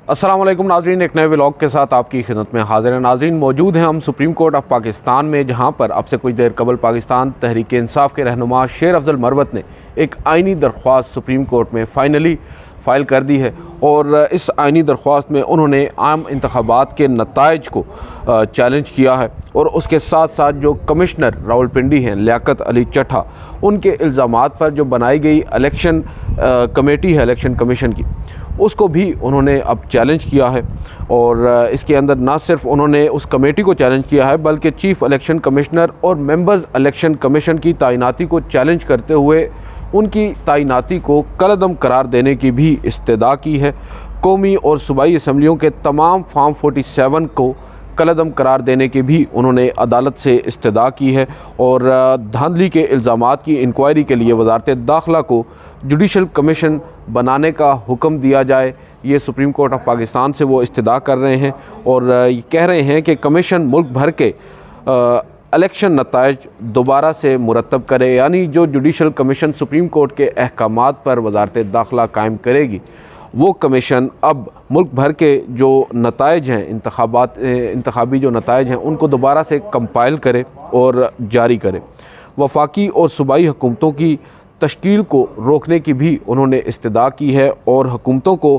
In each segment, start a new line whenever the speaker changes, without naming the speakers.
अस्सलाम वालेकुम नाजरीन, एक नए व्लॉग के साथ आपकी खिदमत में हाजिर हैं। नाजरीन, मौजूद हैं हम सुप्रीम कोर्ट ऑफ पाकिस्तान में, जहां पर अब से कुछ देर कबल पाकिस्तान तहरीक इंसाफ के रहनुमा शेर अफजल मरवत ने एक आइनी दरख्वास्त सुप्रीम कोर्ट में फाइनली फ़ाइल कर दी है। और इस आइनी दरख्वास्त में उन्होंने आम इंतखाबात के नताइज को चैलेंज किया है और उसके साथ साथ जो कमिश्नर रावलपिंडी हैं लियाकत अली चट्ठा, उनके इल्ज़ामात पर जो बनाई गई इलेक्शन कमेटी है इलेक्शन कमीशन की, उसको भी उन्होंने अब चैलेंज किया है। और इसके अंदर ना सिर्फ उन्होंने उस कमेटी को चैलेंज किया है बल्कि चीफ इलेक्शन कमिश्नर और मेंबर्स इलेक्शन कमीशन की तैनाती को चैलेंज करते हुए उनकी तैनाती को कलअदम करार देने की भी इस्तदा की है। कौमी और सूबाई असम्बलियों के तमाम फार्म 47 को कलअदम करार देने की भी उन्होंने अदालत से इस्तदा की है। और धांधली के इल्ज़ामात की इंक्वायरी के लिए वजारत दाखिला को जुडिशल कमीशन बनाने का हुक्म दिया जाए, ये सुप्रीम कोर्ट ऑफ पाकिस्तान से वो इस्तदा कर रहे हैं। और ये कह रहे हैं कि कमीशन मुल्क भर के इलेक्शन नताइज दोबारा से मुरतब करे, यानी जो जुडिशल कमीशन सुप्रीम कोर्ट के अहकामात पर वजारत दाखिला कायम करेगी, वो कमीशन अब मुल्क भर के जो नताइज हैं इंतखाबी जो नताइज हैं उनको दोबारा से कंपाइल करे और जारी करे। वफाकी और सूबाई हुकूमतों की तश्कील को रोकने की भी उन्होंने इस्तदा की है और हुकूमतों को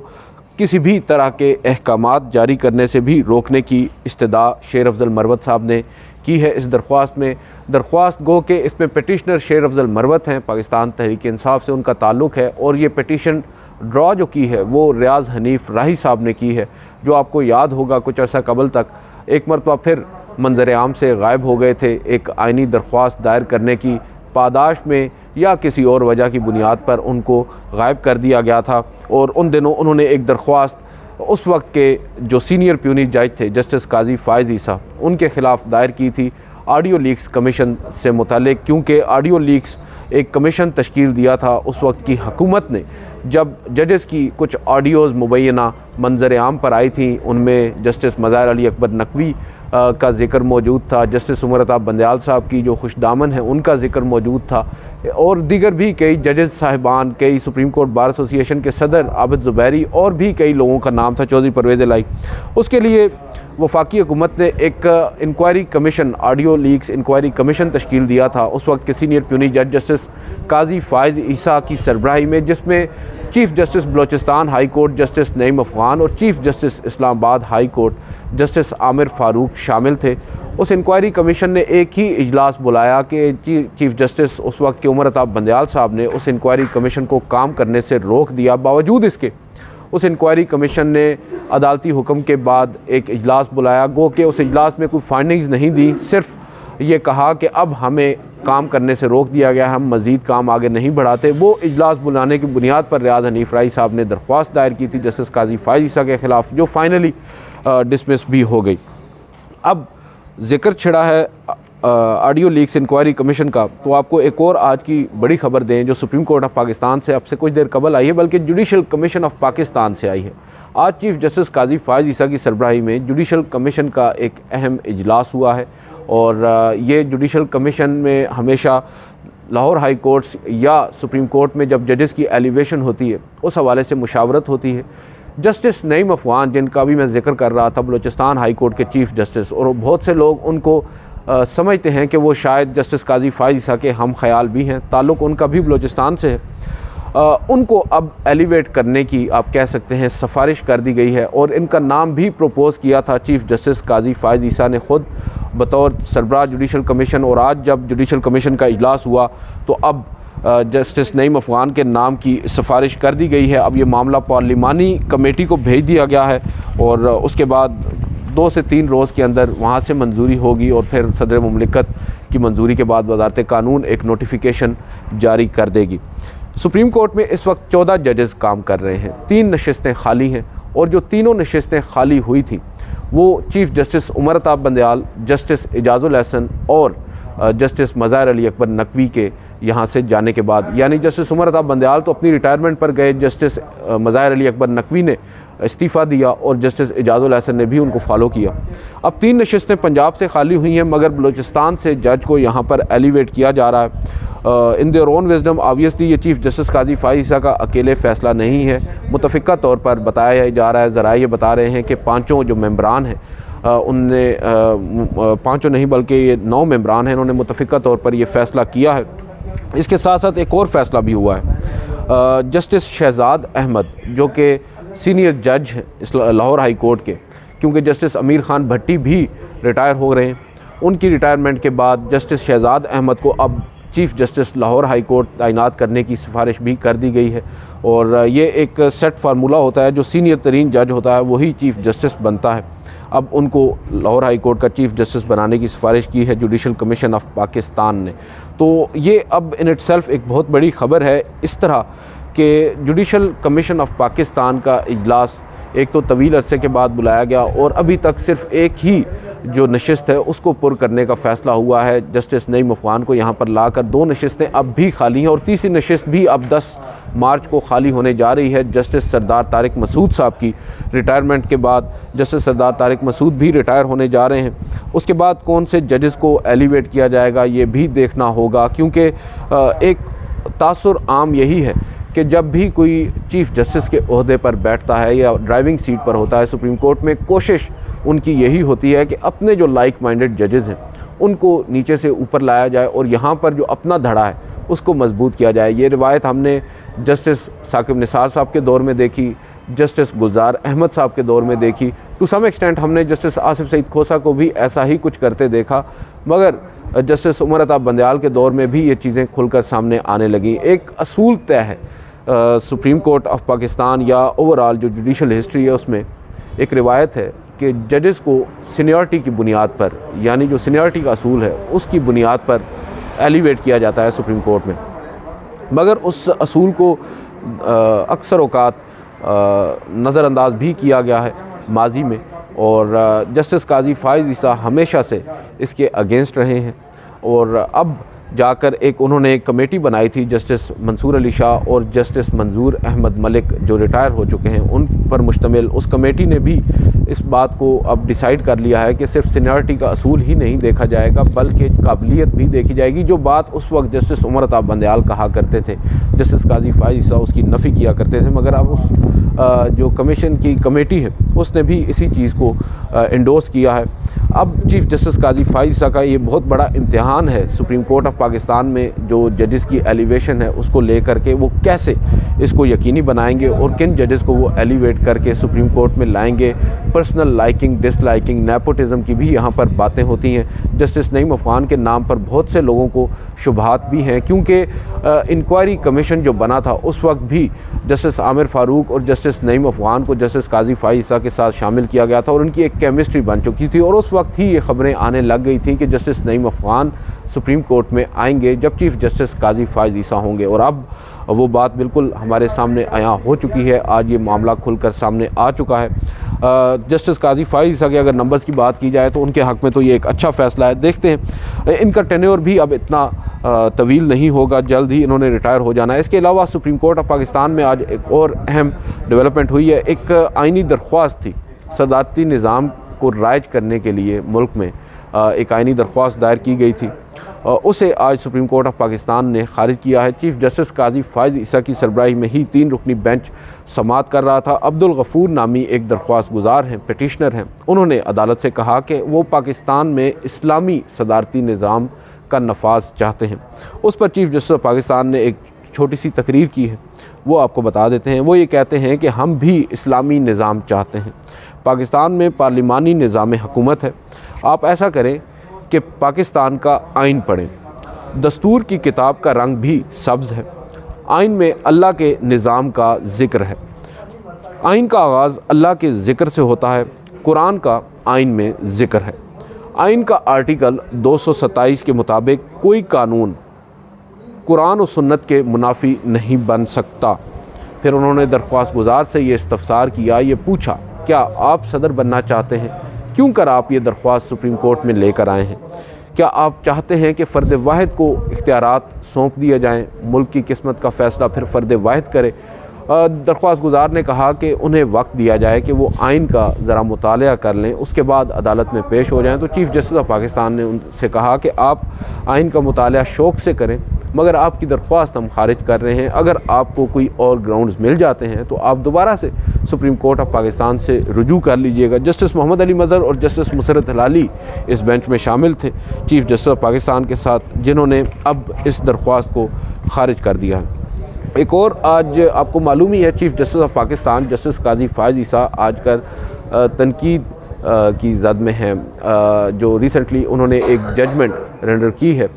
किसी भी तरह के अहकामात जारी करने से भी रोकने की इस्तदा शेर अफजल मरवत साहब ने की है। इस दरख्वास्त में दरख्वास्त गो के इसमें पटिशनर शेर अफजल मरवत हैं, पाकिस्तान तहरीक इंसाफ से उनका ताल्लुक़ है। और ये पटिशन ड्रॉ जो की है वो रियाज़ हनीफ राही साहब ने की है, जो आपको याद होगा कुछ अर्सा कबल तक एक मरतबा फिर मंजर आम से गायब हो गए थे एक आइनी दरख्वास्त दायर करने की पादाश में या किसी और वजह की बुनियाद पर उनको गायब कर दिया गया था। और उन दिनों उन्होंने एक दरख्वास्त उस वक्त के जो सीनियर प्यूनी जज थे जस्टिस काजी फ़ाइज़ ईसा, उनके ख़िलाफ़ दायर की थी ऑडियो लीक्स कमीशन से मुतालिक, क्योंकि ऑडियो लीक्स एक कमीशन तश्कील दिया था उस वक्त की हुकूमत ने, जब जजेस की कुछ ऑडियोज़ मुबैना मंजर आम पर आई थी। उनमें जस्टिस मज़ाहिर अली अकबर नकवी का ज़िक्र मौजूद था, जस्टिस उमर अताब बंदयाल साहब की जो खुशदामन है उनका ज़िक्र मौजूद था, और दीगर भी कई जजेस साहिबान, कई सुप्रीम कोर्ट बार एसोसिएशन के सदर आबिद ज़ुबैरी और भी कई लोगों का नाम था, चौधरी परवेज़ इलाही। उसके लिए वफाकी हुकूमत ने एक inquiry commission, audio leaks inquiry commission तश्कील दिया था उस वक्त के सीनियर प्यूनी जज जस्टिस काजी फ़ाइज़ ईसा की सरबराही में, जिसमें chief justice Balochistan high court justice Naeem Afghan और chief justice Islamabad high court justice Aamir Farooq शामिल थे। उस इंक्वायरी कमीशन ने एक ही इजलास बुलाया कि चीफ़ जस्टिस उस वक्त के उमर अताब बंदयाल साहब ने उस इंक्वायरी कमीशन को काम करने से रोक दिया। बावजूद इसके उस इंक्वायरी कमीशन ने अदालती हुक्म के बाद एक इजलास बुलाया, गो कि उस इजलास में कोई फाइंडिंग्स नहीं दी, सिर्फ ये कहा कि अब हमें काम करने से रोक दिया गया, हम मज़ीद काम आगे नहीं बढ़ाते। वो इजलास बुलाने की बुनियाद पर रियाज़ हनीफ राही साहब ने दरख्वास्त दायर की थी जस्टिस काजी फ़ाइज़ ईसा के ख़िलाफ़, जो फाइनली डिसमिस भी हो गई। अब ज़िक्र छिड़ा है ऑडियो लीक्स इंक्वायरी कमीशन का, तो आपको एक और आज की बड़ी खबर दें जो सुप्रीम कोर्ट ऑफ पाकिस्तान से अब से कुछ देर कबल आई है, बल्कि जुडिशल कमीशन ऑफ पाकिस्तान से आई है। आज चीफ़ जस्टिस काजी फ़ाइज़ ईसा की सरबराही में जुडिशल कमीशन का एक अहम इजलास हुआ है। और ये जुडिशल कमीशन में हमेशा लाहौर हाई कोर्ट्स या सुप्रीम कोर्ट में जब जजेस की एलिवेशन होती है उस हवाले से मुशावरत होती है। जस्टिस नईम अफ़गान, जिनका भी मैं जिक्र कर रहा था, बलोचिस्तान हाई कोर्ट के चीफ़ जस्टिस, और बहुत से लोग उनको समझते हैं कि वो शायद जस्टिस काजी फ़ाइज़ ईसा के हम ख्याल भी हैं, ताल्लुक़ उनका भी बलोचिस्तान से है। उनको अब एलिवेट करने की आप कह सकते हैं सिफारिश कर दी गई है और इनका नाम भी प्रपोज़ किया था चीफ़ जस्टिस काजी फ़ाइज़ ईसा ने ख़ुद बतौर सरबराह जुडिशल कमीशन। और आज जब जुडिशल कमीशन का इजलास हुआ तो अब जस्टिस नईम अफ़गान के नाम की सिफारिश कर दी गई है। अब ये मामला पार्लिमानी कमेटी को भेज दिया गया है और उसके बाद 2 से 3 रोज़ के अंदर वहाँ से मंजूरी होगी और फिर सदर मुमलिकत की मंजूरी के बाद वज़ारत कानून एक नोटिफिकेशन जारी कर देगी। सुप्रीम कोर्ट में इस वक्त 14 जजेस काम कर रहे हैं, 3 नशिस्तें खाली हैं और जो तीनों नशिस्तें खाली हुई थी वो chief justice Umar Ata Bandial, justice Ijazul Ahsan और जस्टिस मज़ाहिर अली अकबर नकवी के यहाँ से जाने के बाद, यानी जस्टिस उमर अता बंदयाल तो अपनी रिटायरमेंट पर गए, जस्टिस मज़ाहिर अली अकबर नकवी ने इस्तीफ़ा दिया और जस्टिस एजाजुल हसन ने भी उनको फॉलो किया। अब 3 नशिस्तें पंजाब से खाली हुई हैं, मगर बलूचिस्तान से जज को यहाँ पर एलिवेट किया जा रहा है। In their own wisdom obviously ये चीफ़ जस्टिस काजी फ़ाइज़ ईसा का अकेले फ़ैसला नहीं है, मुतफ़िक़ा तौर पर बताया जा रहा है, ज़रा ये बता रहे हैं कि 5 जो मेंबरान हैं उनने 5 नहीं बल्कि ये 9 मेंबरान हैं, इन्होंने मुतफ़िक़ा तौर पर ये फ़ैसला किया है। इसके साथ साथ एक और फ़ैसला भी हुआ है, जस्टिस शहजाद अहमद जो कि सीनियर जज हैं लाहौर हाई कोर्ट के, क्योंकि जस्टिस अमीर ख़ान भट्टी भी रिटायर हो रहे हैं, उनकी रिटायरमेंट के बाद जस्टिस शहजाद अहमद को अब chief justice Lahore high court तैनात करने की सिफारिश भी कर दी गई है। और ये एक सेट फार्मूला होता है, जो सीनियर तरीन जज होता है वही चीफ़ जस्टिस बनता है। अब उनको लाहौर हाई कोर्ट का चीफ़ जस्टिस बनाने की सिफारिश की है जुडिशल कमीशन ऑफ पाकिस्तान ने। तो ये अब इन इटसेल्फ एक बहुत बड़ी ख़बर है। इस तरह कि जुडिशल कमीशन ऑफ पाकिस्तान का इजलास एक तो तवील अरसे के बाद बुलाया गया और अभी तक सिर्फ़ एक ही जो नशिस्त है उसको पुर करने का फ़ैसला हुआ है। जस्टिस नईम अफ़गान को यहाँ पर लाकर 2 नशिस्तें अब भी खाली हैं और तीसरी नशिस्त भी अब 10 मार्च को खाली होने जा रही है। जस्टिस सरदार तारिक मसूद साहब की रिटायरमेंट के बाद जस्टिस सरदार तारिक मसूद भी रिटायर होने जा रहे हैं। उसके बाद कौन से जजेस को एलिवेट किया जाएगा ये भी देखना होगा, क्योंकि एक तासुर आम यही है कि जब भी कोई चीफ़ जस्टिस के ओहदे पर बैठता है या ड्राइविंग सीट पर होता है सुप्रीम कोर्ट में, कोशिश उनकी यही होती है कि अपने जो लाइक माइंडेड जजेस हैं उनको नीचे से ऊपर लाया जाए और यहाँ पर जो अपना धड़ा है उसको मजबूत किया जाए। ये रिवायत हमने जस्टिस साकिब निसार साहब के दौर में देखी, जस्टिस गुलजार अहमद साहब के दौर में देखी, टू सम एक्सटेंट हमने जस्टिस आसिफ सईद खोसा को भी ऐसा ही कुछ करते देखा, मगर जस्टिस उमर अता बंदयाल के दौर में भी ये चीज़ें खुलकर सामने आने लगी। एक असूल तय है सुप्रीम कोर्ट ऑफ पाकिस्तान या ओवरऑल जो जुडिशल हिस्ट्री है उसमें एक रिवायत है कि जजेस को सीनियरिटी की बुनियाद पर, यानी जो सीनियरिटी का असूल है उसकी बुनियाद पर एलिवेट किया जाता है सुप्रीम कोर्ट में, मगर उस असूल को अक्सर औकात नज़रअंदाज भी किया गया है माजी में। और जस्टिस काजी फ़ाइज़ ईसा हमेशा से इसके अगेंस्ट रहे हैं और अब जाकर एक उन्होंने एक कमेटी बनाई थी जस्टिस मंसूर अली शाह और जस्टिस मंजूर अहमद मलिक जो रिटायर हो चुके हैं उन पर मुश्तमिल उस कमेटी ने भी इस बात को अब डिसाइड कर लिया है कि सिर्फ सीनियरिटी का असूल ही नहीं देखा जाएगा बल्कि काबिलियत भी देखी जाएगी। जो बात उस वक्त जस्टिस उमर अता बंदयाल कहा करते थे, जस्टिस काजी फ़ाइज़ ईसा उसकी नफ़ी किया करते थे, मगर अब उस जो कमीशन की कमेटी है उसने भी इसी चीज़ को इंडोर्स किया है। अब चीफ़ जस्टिस काजी फ़ाइज़ ईसा का ये बहुत बड़ा इम्तिहान है सुप्रीम कोर्ट ऑफ पाकिस्तान में जो जजेस की एलिवेशन है उसको लेकर के वो कैसे इसको यकीनी बनाएंगे और किन जजेस को वो एलिवेट करके सुप्रीम कोर्ट में लाएंगे। पर्सनल लाइकिंग डिसलाइकिंग नेपोटिज़म की भी यहाँ पर बातें होती हैं। जस्टिस नईम अफ़गान के नाम पर बहुत से लोगों को शुबहात भी हैं, क्योंकि इंक्वायरी कमीशन जो बना था उस वक्त भी जस्टिस आमिर फ़ारूक और जस्टिस नईम अफ़गान को जस्टिस काजी फ़ाइज़ ईसा के साथ शामिल किया गया था और उनकी एक केमिस्ट्री बन चुकी थी और उस वक्त ही ये ख़बरें आने लग गई थी कि justice Naeem Afghan supreme court में आएंगे जब चीफ़ जस्टिस काजी फ़ाइज़ ईसा होंगे। और अब वो बात बिल्कुल हमारे सामने आया हो चुकी है, आज ये मामला खुलकर सामने आ चुका है। जस्टिस काजी फ़ाइज़ ईसा के अगर नंबर्स की बात की जाए तो उनके हक़ में तो ये एक अच्छा फ़ैसला है। देखते हैं, इनका टेन्योर भी अब इतना तवील नहीं होगा, जल्द ही इन्होंने रिटायर हो जाना है। इसके अलावा सुप्रीम कोर्ट ऑफ पाकिस्तान में आज एक और अहम डेवलपमेंट हुई है। एक आइनी दरख्वास्त थी सदारती निज़ाम को राइज करने के लिए मुल्क में एक आइनी दरख्वास्त दायर की गई थी, उसे आज सुप्रीम कोर्ट ऑफ पाकिस्तान ने खारिज किया है। चीफ़ जस्टिस काजी फ़ाइज़ ईसा की सरबराही में ही 3 रुकनी बेंच समाअत कर रहा था। अब्दुल गफ़ूर नामी एक दरख्वास्त गुजार हैं, पिटिशनर हैं, उन्होंने अदालत से कहा कि वो पाकिस्तान में इस्लामी सदारती निज़ाम का नफाज चाहते हैं। उस पर चीफ़ जस्टिस पाकिस्तान ने एक छोटी सी तकरीर की है, वो आपको बता देते हैं। वो ये कहते हैं कि हम भी इस्लामी निज़ाम चाहते हैं, पाकिस्तान में पार्लिमानी निज़ाम हुकूमत है, आप ऐसा करें कि पाकिस्तान का आइन पढ़ें, दस्तूर की किताब का रंग भी सब्ज़ है, आइन में अल्लाह के निज़ाम का ज़िक्र है, आइन का आगाज़ अल्लाह के ज़िक्र से होता है, कुरान का आइन में ज़िक्र है, आइन का आर्टिकल 227 के मुताबिक कोई कानून कुरान और सुन्नत के मुनाफी नहीं बन सकता। फिर उन्होंने दरख्वास्त गुजार से ये इस्तफसार किया, ये पूछा क्या आप सदर बनना चाहते हैं, क्यों कर आप ये दरख्वास्त सुप्रीम कोर्ट में लेकर आए हैं, क्या आप चाहते हैं कि फ़र्द वाहिद को इख्तियारात सौंप दिए जाएँ, मुल्क की किस्मत का फ़ैसला फिर फ़र्द वाहिद करे? दरख्वास्त गुज़ार ने कहा कि उन्हें वक्त दिया जाए कि वो आइन का ज़रा मुतालिया कर लें, उसके बाद अदालत में पेश हो जाएं। तो चीफ़ जस्टिस ऑफ पाकिस्तान ने उनसे कहा कि आप आइन का मुतालिया शौक़ से करें, मगर आपकी दरख्वास्त हम खारिज कर रहे हैं। अगर आपको कोई और ग्राउंड्स मिल जाते हैं तो आप दोबारा से सुप्रीम कोर्ट ऑफ पाकिस्तान से रुजू कर लीजिएगा। जस्टिस मोहम्मद अली मज़हर और जस्टिस मुसरत हलाली इस बेंच में शामिल थे चीफ़ जस्टिस ऑफ पाकिस्तान के साथ, जिन्होंने अब इस दरख्वास्त को खारिज कर दिया है। एक और, आज आपको मालूम ही है, chief justice of Pakistan justice Qazi Faez Isa आजकल तनकीद की ज़द में हैं। जो रिसेंटली उन्होंने एक जजमेंट रेंडर की है,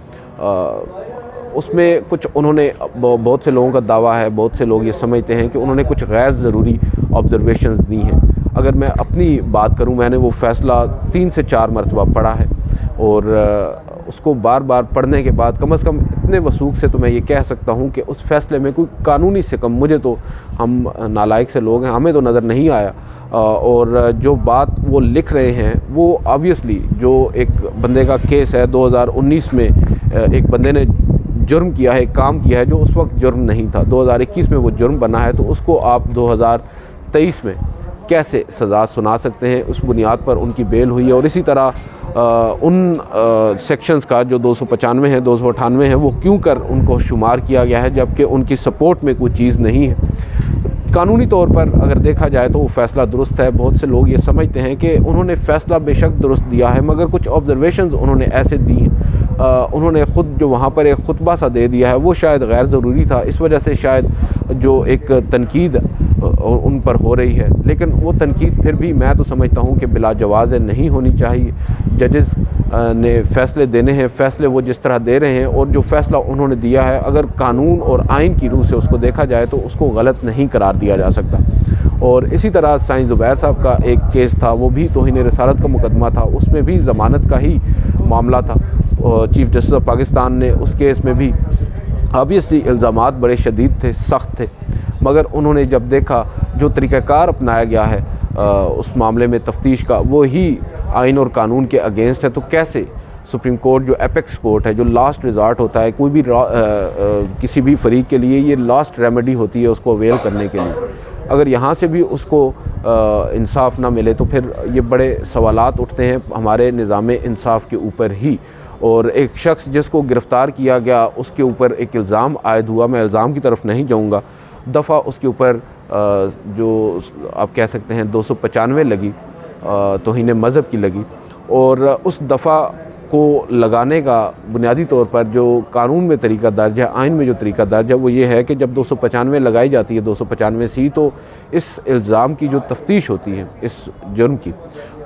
उसमें कुछ उन्होंने, बहुत से लोगों का दावा है, बहुत से लोग ये समझते हैं कि उन्होंने कुछ गैर ज़रूरी ऑब्ज़र्वेशंस दी हैं। अगर मैं अपनी बात करूं, मैंने वो फ़ैसला 3 से 4 मरतबा पढ़ा है और उसको बार बार पढ़ने के बाद कम से कम इतने वसूख से तो मैं ये कह सकता हूँ कि उस फ़ैसले में कोई कानूनी से कम, मुझे तो, हम नालायक से लोग हैं, हमें तो नज़र नहीं आया। और जो बात वो लिख रहे हैं वो ऑब्वियसली जो एक बंदे का केस है, 2019 में एक बंदे ने जुर्म किया है, काम किया है जो उस वक्त जुर्म नहीं था, 2021 में वो जुर्म बना है, तो उसको आप 2023 में कैसे सज़ा सुना सकते हैं? उस बुनियाद पर उनकी बेल हुई है। और इसी तरह उन सेक्शंस का जो 295 है, 298 है, वो क्यों कर उनको शुमार किया गया है जबकि उनकी सपोर्ट में कोई चीज़ नहीं है। कानूनी तौर पर अगर देखा जाए तो वो फ़ैसला दुरुस्त है। बहुत से लोग ये समझते हैं कि उन्होंने फ़ैसला बेशक दुरुस्त दिया है, मगर कुछ ऑब्ज़र्वेशंस उन्होंने ऐसे दी हैं, उन्होंने ख़ुद जो वहाँ पर एक खुतबा सा दे दिया है वो शायद गैर ज़रूरी था, इस वजह से शायद जो एक तनकीद उन पर हो रही है, लेकिन वो तनकीद फिर भी मैं तो समझता हूँ कि बिला जवाज़ नहीं होनी चाहिए। जजेस ने फ़ैसले देने हैं, फ़ैसले वो जिस तरह दे रहे हैं और जो फ़ैसला उन्होंने दिया है, अगर कानून और आइन की रूह से उसको देखा जाए तो उसको गलत नहीं करार दिया जा सकता। और इसी तरह साईं ज़ुबैर साहब का एक केस था, वो भी तौहीन रिसालत का मुकदमा था, उसमें भी ज़मानत का ही मामला था। और चीफ़ जस्टिस ऑफ पाकिस्तान ने उस केस में भी ऑब्वियसली इल्ज़ामात बड़े शदीद थे, सख्त थे, मगर उन्होंने जब देखा जो तरीक़ाकार अपनाया गया है उस मामले में तफ्तीश का, वो ही आइन और कानून के अगेंस्ट है, तो कैसे सुप्रीम कोर्ट जो एपेक्स कोर्ट है, जो लास्ट रिज़ॉर्ट होता है कोई भी किसी भी फरीक के लिए, ये लास्ट रेमेडी होती है उसको अवेल करने के लिए, अगर यहाँ से भी उसको इंसाफ ना मिले तो फिर ये बड़े सवालात उठते हैं हमारे निज़ाम इंसाफ के ऊपर ही। और एक शख्स जिसको गिरफ़्तार किया गया, उसके ऊपर एक इल्ज़ाम आयद हुआ, मैं इल्ज़ाम की तरफ नहीं जाऊँगा, दफ़ा उसके ऊपर जो आप कह सकते हैं 295 लगी, तौहीन मज़हब की लगी, और उस दफ़ा को लगाने का बुनियादी तौर पर जो कानून में तरीका दर्ज है, आइन में जो तरीका दर्ज है, वो ये है कि जब 295 लगाई जाती है, 295C, तो इस इल्ज़ाम की जो तफ्तीश होती है इस जुर्म की,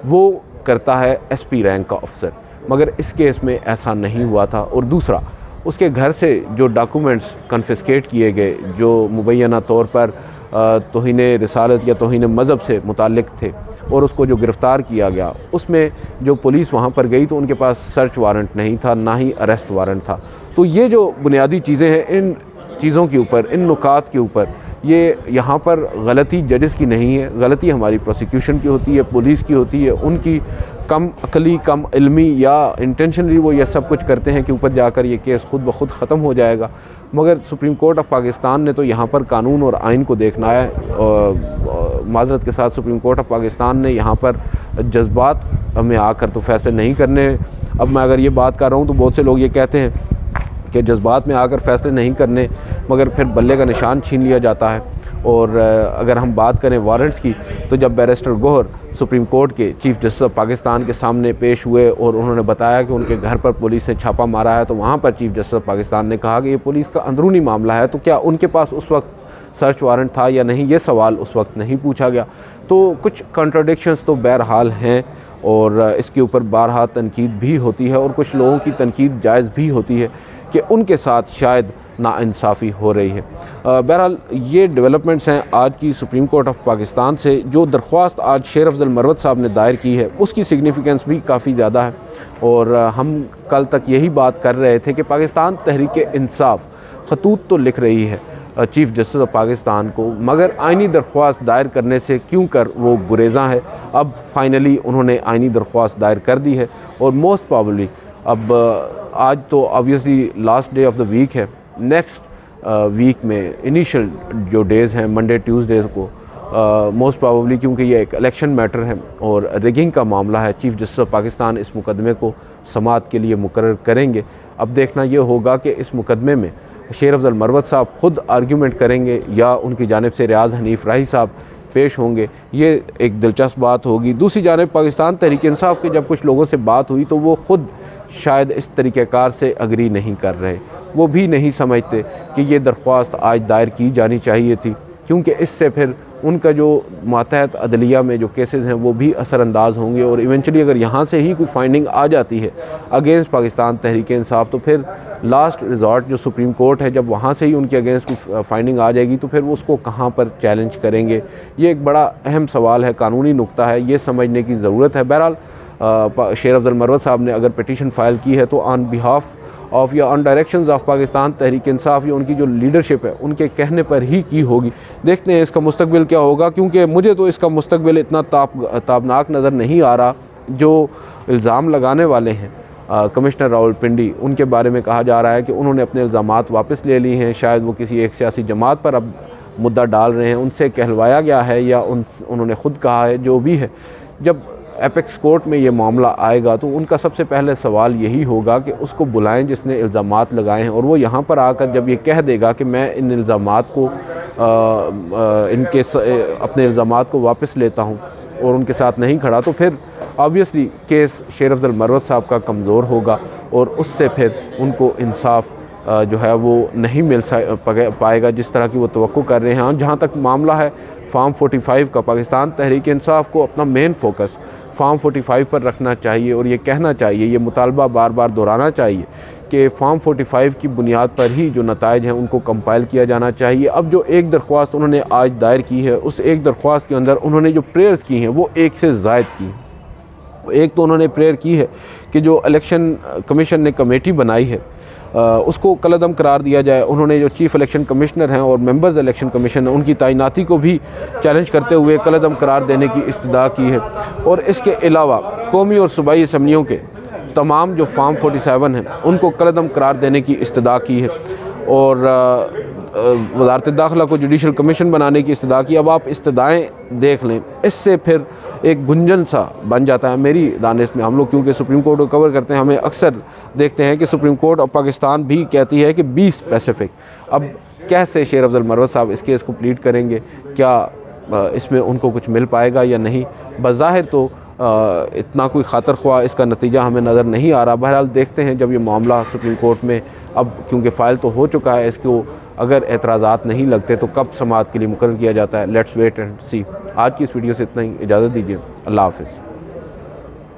वो करता है SP रैंक का अफसर, मगर इस केस में ऐसा नहीं हुआ था। और दूसरा, उसके घर से जो डॉक्यूमेंट्स कन्फिस्केट किए गए, जो मुबैना तौर पर तौहीन रिसालत या तौहीन मज़हब से मुताल्लिक़ थे, और उसको जो गिरफ़्तार किया गया, उसमें जो पुलिस वहाँ पर गई तो उनके पास सर्च वारंट नहीं था, ना ही अरेस्ट वारंट था। तो ये जो बुनियादी चीज़ें हैं, इन चीज़ों के ऊपर, इन नुकात के ऊपर, ये यहाँ पर गलती जजेस की नहीं है, गलती हमारी प्रोसिक्यूशन की होती है, पुलिस की होती है, उनकी कम अकली, कम इल्मी या इंटेंशनली वो ये सब कुछ करते हैं कि ऊपर जाकर ये केस खुद ब खुद ख़त्म हो जाएगा। मगर सुप्रीम कोर्ट ऑफ पाकिस्तान ने तो यहाँ पर कानून और आइन को देखना है। माज़रत के साथ सुप्रीम कोर्ट ऑफ पाकिस्तान ने यहाँ पर जज्बात में आकर तो फ़ैसले नहीं करने। अब मैं अगर ये बात कर रहा हूँ तो बहुत से लोग ये कहते हैं कि जज्बात में आकर फ़ैसले नहीं करने, मगर फिर बल्ले का निशान छीन लिया जाता है। और अगर हम बात करें वारंट्स की, तो जब बैरिस्टर गौहर सुप्रीम कोर्ट के चीफ़ जस्टिस ऑफ पाकिस्तान के सामने पेश हुए और उन्होंने बताया कि उनके घर पर पुलिस ने छापा मारा है, तो वहाँ पर चीफ़ जस्टिस ऑफ पाकिस्तान ने कहा कि ये पुलिस का अंदरूनी मामला है, तो क्या उनके पास उस वक्त सर्च वारंट था या नहीं, ये सवाल उस वक्त नहीं पूछा गया। तो कुछ कॉन्ट्रडिक्शंस तो बहरहाल हैं और इसके ऊपर बारहा तनकीद भी होती है, और कुछ लोगों की तनकीद जायज़ भी होती है कि उनके साथ शायद नाइंसाफ़ी हो रही है। बहरहाल ये डेवलपमेंट्स हैं आज की सुप्रीम कोर्ट ऑफ पाकिस्तान से। जो दरख्वास्त आज शेर अफजल मरवत साहब ने दायर की है, उसकी सिग्निफिकेंस भी काफ़ी ज़्यादा है। और हम कल तक यही बात कर रहे थे कि पाकिस्तान तहरीक इंसाफ खतूत तो लिख रही है चीफ़ जस्टिस ऑफ पाकिस्तान को, मगर आइनी दरख्वास्त दायर करने से क्यों कर वो गुरेज़ा है। अब फाइनली उन्होंने आइनी दरख्वास्त दायर कर दी है और मोस्ट प्रॉबली अब आज तो obviously last day of the week है, नेक्स्ट वीक में इनिशियल जो डेज़ हैं मंडे ट्यूसडे को मोस्ट प्रॉबली, क्योंकि ये एक इलेक्शन मैटर है और रिगिंग का मामला है, चीफ़ जस्टिस ऑफ पाकिस्तान इस मुकदमे को समाअत के लिए मुकर्रर करेंगे। अब देखना ये होगा कि इस मुकदमे में शेर अफजल मरवत साहब ख़ुद आर्ग्यूमेंट करेंगे या उनकी जानिब से रियाज हनीफ राही साहब पेश होंगे, ये एक दिलचस्प बात होगी। दूसरी जानिब पाकिस्तान तहरीक इंसाफ के जब कुछ लोगों से बात हुई तो वो ख़ुद शायद इस तरीक़ेकार से अग्री नहीं कर रहे, वो भी नहीं समझते कि ये दरख्वास्त आज दायर की जानी चाहिए थी, क्योंकि इससे फिर उनका जो मातहत अदलिया में जो केसेस हैं वो भी असरअंदाज होंगे और इवेंचुअली अगर यहाँ से ही कोई फाइंडिंग आ जाती है अगेंस्ट पाकिस्तान तहरीक इंसाफ तो फिर लास्ट रिजॉर्ट जो सुप्रीम कोर्ट है, जब वहाँ से ही उनके अगेंस्ट कोई फाइंडिंग आ जाएगी तो फिर वो उसको कहाँ पर चैलेंज करेंगे। ये एक बड़ा अहम सवाल है, कानूनी नुक्ता है, ये समझने की ज़रूरत है। बहरहाल शेर अफजल मरवत साहब ने अगर पिटीशन फ़ाइल की है तो ऑन बिहाफ ऑफ या on directions of Pakistan Tehreek Insaf या उनकी जो लीडरशिप है उनके कहने पर ही की होगी। देखते हैं इसका मुस्तकबिल क्या होगा, क्योंकि मुझे तो इसका मुस्तकबिल इतना ताबनाक नज़र नहीं आ रहा। जो इल्ज़ाम लगाने वाले हैं कमिश्नर रावलपिंडी, उनके बारे में कहा जा रहा है कि उन्होंने अपने इल्ज़ामात वापस ले लिए हैं, शायद वो किसी एक सियासी जमात पर अब मुद्दा डाल रहे हैं, उनसे कहलवाया गया है या उन्होंने ख़ुद कहा है, जो भी है। जब एपेक्स कोर्ट में ये मामला आएगा तो उनका सबसे पहले सवाल यही होगा कि उसको बुलाएं जिसने इल्ज़ामात लगाए हैं, और वो यहाँ पर आकर जब ये कह देगा कि मैं इन इल्ज़ामात को अपने इल्ज़ामात को वापस लेता हूँ और उनके साथ नहीं खड़ा, तो फिर ऑब्वियसली केस शेर अफजल मरवत साहब का कमज़ोर होगा और उससे फिर उनको इंसाफ जो है वो नहीं मिल पाएगा जिस तरह की वो तवक्को कर रहे हैं। जहाँ तक मामला है फार्म 45 का, पाकिस्तान तहरीक इंसाफ को अपना मेन फोकस फार्म 45 पर रखना चाहिए और ये कहना चाहिए, ये मुतालबा बार बार दोहराना चाहिए कि फार्म 45 की बुनियाद पर ही जो नताइज हैं उनको कंपाइल किया जाना चाहिए। अब जो एक दरख्वास्त उन्होंने आज दायर की है, उस एक दरख्वास्त के अंदर उन्होंने जो प्रेयर्स की हैं वो एक से ज़ायद की हैं। एक तो उन्होंने प्रेयर की है कि जो इलेक्शन कमीशन ने कमेटी बनाई है उसको कलअदम करार दिया जाए। उन्होंने जो चीफ़ इलेक्शन कमिश्नर हैं और मेंबर्स इलेक्शन कमीशन है उनकी तैनाती को भी चैलेंज करते हुए कलअदम करार देने की इस्तदा की है। और इसके अलावा कौमी और सूबाई असम्बलियों के तमाम जो फार्म 47 हैं उनको कलअदम करार देने की इस्तदा की है और वज़ारत दाखिला को जुडिशल कमीशन बनाने की इस्तदा की। अब आप इस्तदाएँ देख लें, इससे फिर एक गुंजन सा बन जाता है मेरी दानिश में। हम लोग क्योंकि सुप्रीम कोर्ट को कवर करते हैं, हमें अक्सर देखते हैं कि सुप्रीम कोर्ट ऑफ पाकिस्तान भी कहती है कि बी स्पेसिफिक। अब कैसे शेर अफजल मरवत साहब इस केस को प्लीड करेंगे, क्या इसमें उनको कुछ मिल पाएगा या नहीं? बज़ाहिर तो इतना कोई खातर ख्वाह इसका नतीजा हमें नज़र नहीं आ रहा। बहरहाल देखते हैं जब ये मामला सुप्रीम कोर्ट में, अब क्योंकि फ़ाइल तो हो चुका है, इसको अगर एतराज़ात नहीं लगते तो कब समाअत के लिए मुकर्रर किया जाता है। लेट्स वेट एंड सी। आज की इस वीडियो से इतना ही, इजाज़त दीजिए, अल्लाह हाफ़िज़।